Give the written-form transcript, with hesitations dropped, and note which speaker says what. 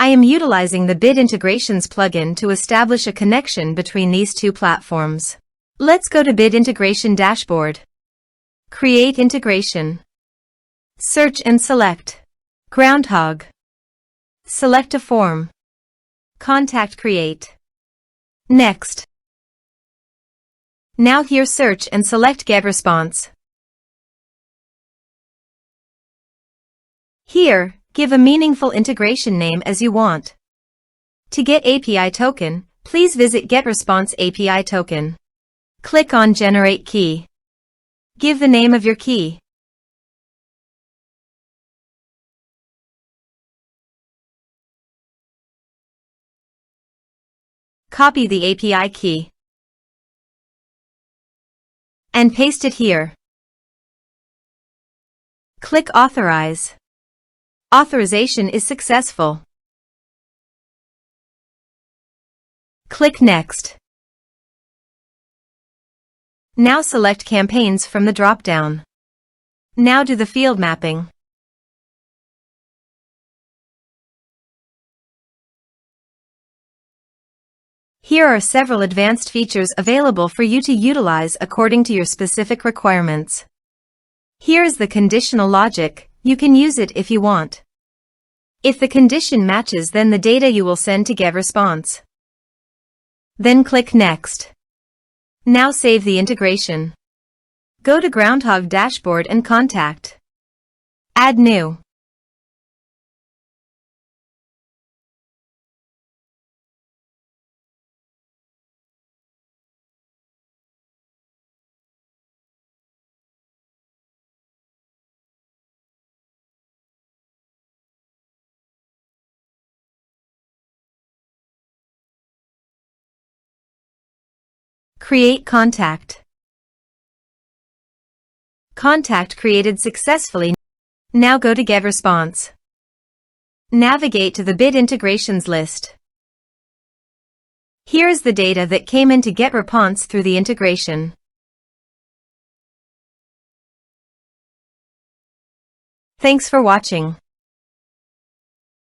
Speaker 1: I am utilizing the Bid Integrations plugin to establish a connection between these two platforms. Let's go to Bid Integration Dashboard. Create Integration. Search and select Groundhogg. Select a form. Contact Create. Next. Now here search and select GetResponse. Here, give a meaningful integration name as you want. To get API token, please visit GetResponse API token. Click on Generate Key. Give the name of your key. Copy the API key and paste it here. Click Authorize. Authorization is successful. Click Next. Now select Campaigns from the drop-down. Now do the field mapping. Here are several advanced features available for you to utilize according to your specific requirements. Here is the conditional logic. You can use it if you want. If the condition matches, then the data you will send to GetResponse. Then click Next. Now save the integration. Go to Groundhogg dashboard and contact. Add new. Create contact. Contact created successfully. Now go to GetResponse. Navigate to the Bid Integrations list. Here is the data that came into GetResponse through the integration. Thanks for watching.